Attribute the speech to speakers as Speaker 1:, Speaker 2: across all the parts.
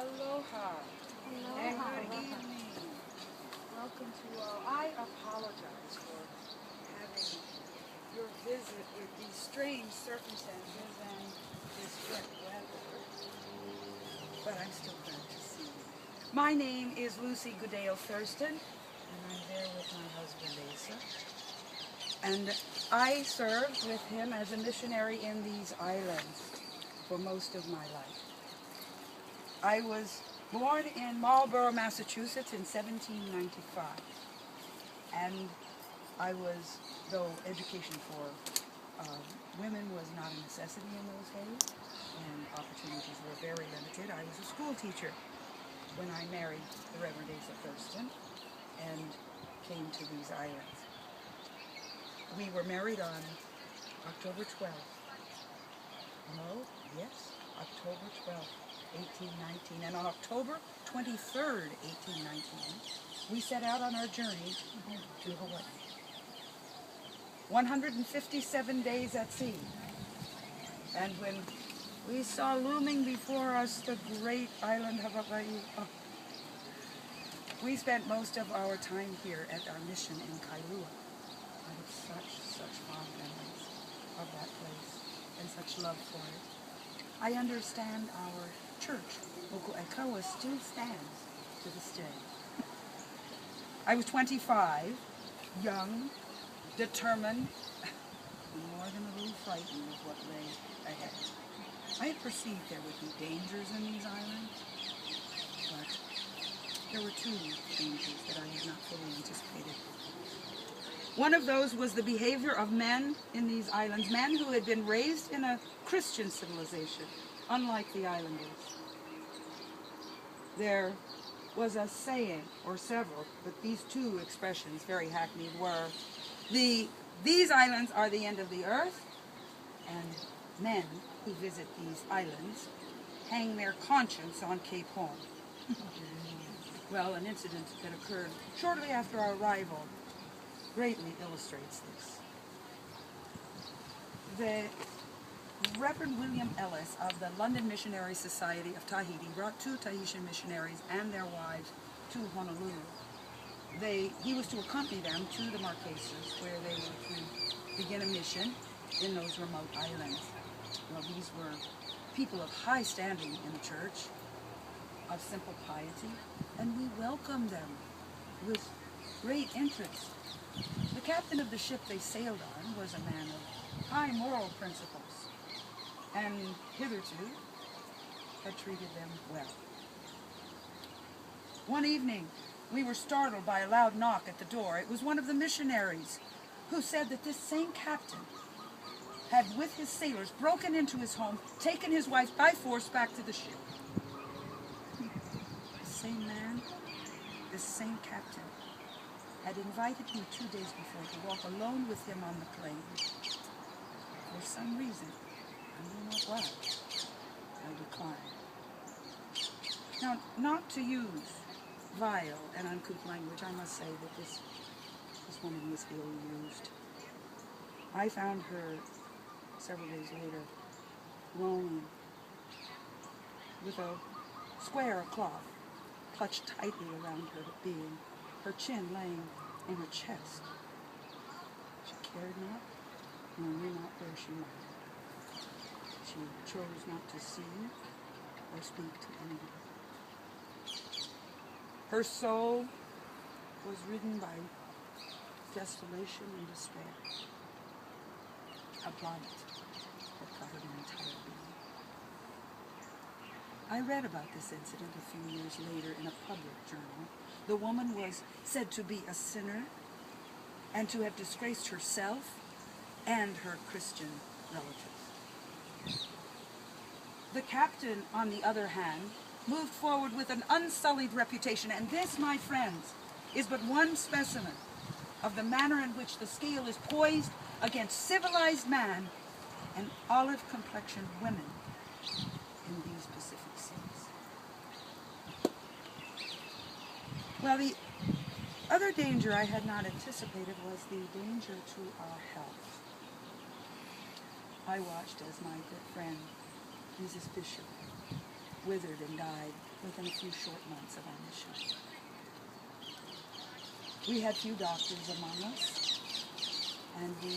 Speaker 1: Aloha. And good evening. Welcome to all. I apologize for having your visit with these strange circumstances and this wet weather. But I'm still glad to see you. My name is Lucy Asa Thurston, and I'm there with my husband Asa. And I served with him as a missionary in these islands for most of my life. I was born in Marlborough, Massachusetts in 1795. And I was, though education for women was not a necessity in those days, and opportunities were very limited, I was a school teacher when I married the Reverend Asa Thurston and came to these islands. We were married on October 12th. No, yes, October 12th, 1819. And on October 23rd, 1819, we set out on our journey to Hawaii. 157 days at sea. And when we saw looming before us the great island of Hawaii, we spent most of our time here at our mission in Kailua. I have such fond memories of that place and such love for it. I understand our church, Oʻahu, still stands to this day. I was 25, young, determined, more than a little frightened of what lay ahead. I had perceived there would be dangers in these islands, but there were two dangers that I had not fully anticipated. One of those was the behavior of men in these islands, men who had been raised in a Christian civilization, unlike the islanders. There was a saying, or several, but these two expressions, very hackneyed, were, these islands are the end of the earth, and men who visit these islands hang their conscience on Cape Horn. Well, an incident that occurred shortly after our arrival greatly illustrates this. The Reverend William Ellis of the London Missionary Society of Tahiti brought two Tahitian missionaries and their wives to Honolulu. He was to accompany them to the Marquesas, where they were to begin a mission in those remote islands. Well, these were people of high standing in the church, of simple piety, and we welcomed them with great interest. The captain of the ship they sailed on was a man of high moral principles, and hitherto had treated them well. One evening, we were startled by a loud knock at the door. It was one of the missionaries, who said that this same captain had, with his sailors, broken into his home, taken his wife by force back to the ship. The same man, this same captain, had invited me 2 days before to walk alone with him on the plane. For some reason, I know not why, I declined. Now, not to use vile and uncouth language, I must say that this woman was ill-used. I found her several days later, groaning, with a square of cloth clutched tightly around her being, her chin laying in her chest. She cared not, nor knew not where she might. She chose not to see or speak to anyone. Her soul was ridden by desolation and despair. A bonnet had covered her entire being. I read about this incident a few years later in a public journal. The woman was said to be a sinner and to have disgraced herself and her Christian relatives. The captain, on the other hand, moved forward with an unsullied reputation, and this, my friends, is but one specimen of the manner in which the scale is poised against civilized man and olive-complexioned women in these Pacific seas. Well, the other danger I had not anticipated was the danger to our health. I watched as my good friend, Mrs. Bishop, withered and died within a few short months of our mission. We had few doctors among us, and we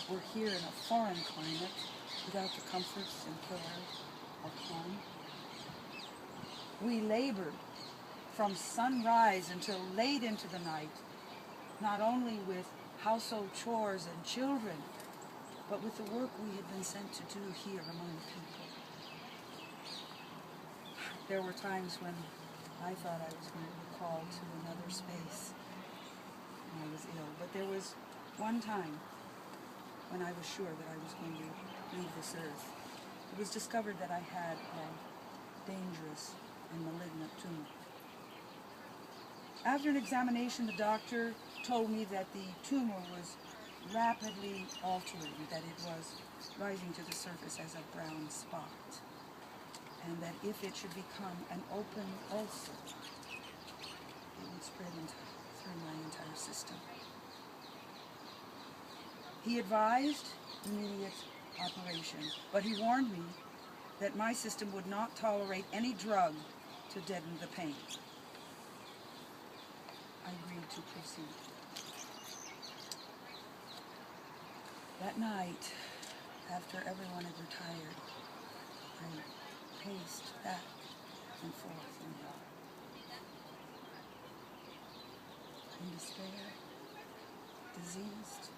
Speaker 1: were here in a foreign climate without the comforts and care of home. We labored from sunrise until late into the night, not only with household chores and children, but with the work we had been sent to do here among the people. There were times when I thought I was going to be called to another space when I was ill, but there was one time when I was sure that I was going to leave this earth. It was discovered that I had a dangerous and malignant tumor. After an examination, the doctor told me that the tumor was rapidly altering, that it was rising to the surface as a brown spot, and that if it should become an open ulcer, it would spread through my entire system. He advised immediate operation, but he warned me that my system would not tolerate any drug to deaden the pain. I agreed to proceed. That night, after everyone had retired, I paced back and forth in despair, diseased,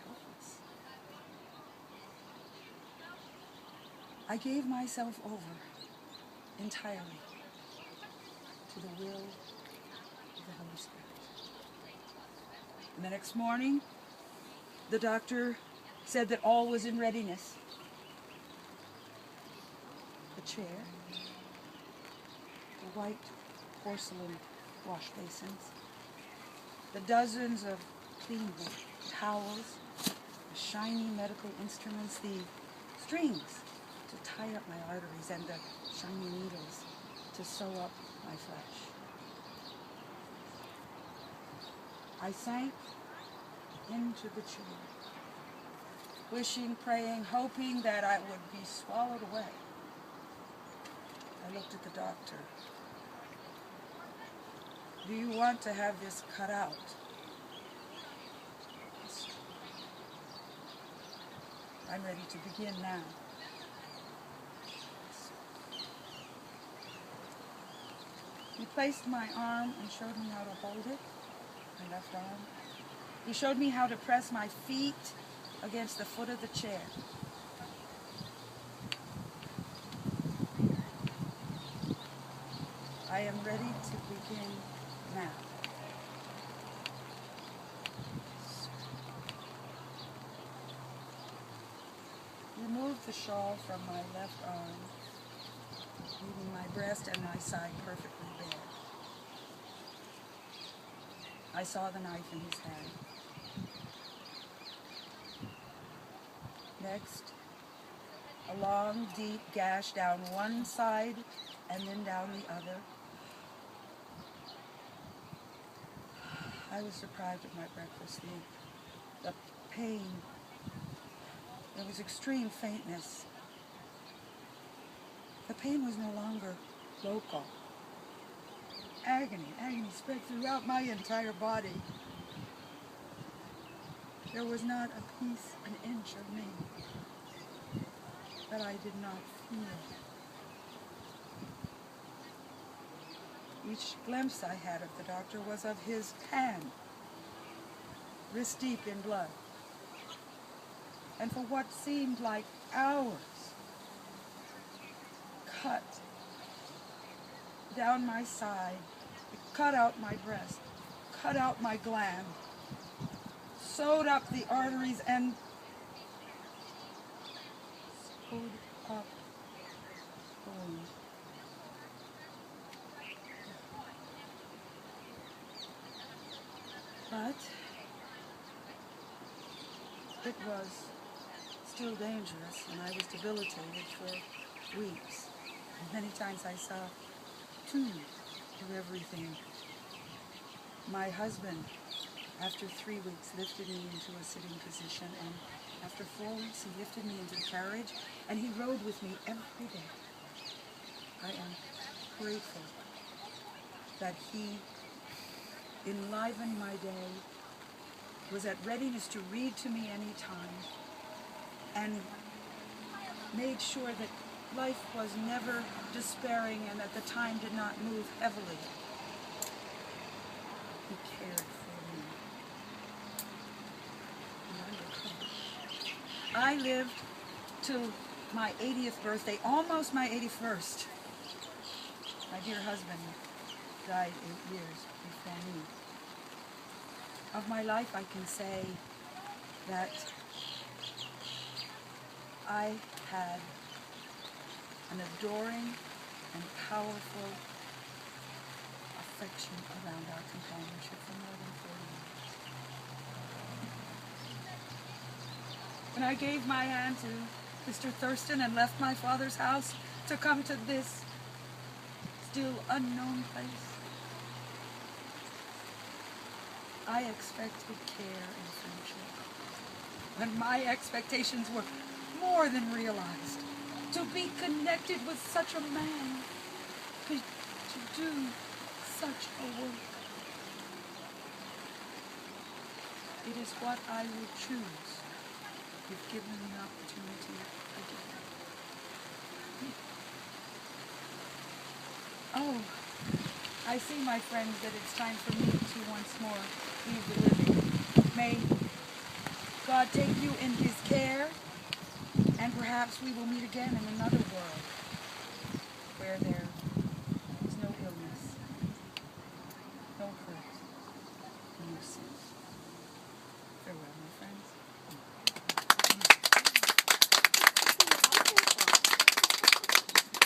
Speaker 1: helpless. I gave myself over entirely to the will of the Holy Spirit. And the next morning, the doctor said that all was in readiness. The chair, the white porcelain wash basins, the dozens of clean towels, the shiny medical instruments, the strings to tie up my arteries, and the shiny needles to sew up my flesh. I sank into the chair, wishing, praying, hoping that I would be swallowed away. I looked at the doctor. Do you want to have this cut out? Yes. I'm ready to begin now. Yes. He placed my arm and showed me how to hold it, my left arm. He showed me how to press my feet against the foot of the chair. I am ready to begin now. Removed the shawl from my left arm, leaving my breast and my side perfectly bare. I saw the knife in his hand. Next, a long, deep gash down one side and then down the other. I was deprived of my breakfast. The pain, there was extreme faintness. The pain was no longer local. Agony spread throughout my entire body. There was not a piece, an inch of me that I did not feel. Each glimpse I had of the doctor was of his hand, wrist deep in blood. And for what seemed like hours, cut down my side, cut out my breast, cut out my gland, sewed up the arteries, and sewed up the wound. But it was still dangerous, and I was debilitated for weeks. And many times I saw tubes through everything. My husband, after 3 weeks, lifted me into a sitting position, and after 4 weeks, he lifted me into the carriage, and he rode with me every day. I am grateful that he enlivened my day, was at readiness to read to me anytime, and made sure that life was never despairing and at the time did not move heavily. He cared for me. I lived till my 80th birthday, almost my 81st. My dear husband died 8 years before me. Of my life, I can say that I had an adoring and powerful affection around our companionship for more than 40 years. When I gave my hand to Mr. Thurston and left my father's house to come to this still unknown place, I expected care and friendship. And my expectations were more than realized. To be connected with such a man, to do such a work. It is what I would choose if given the opportunity again. Oh, I see, my friends, that it's time for me to once more leave the living. May God take you in his care, and perhaps we will meet again in another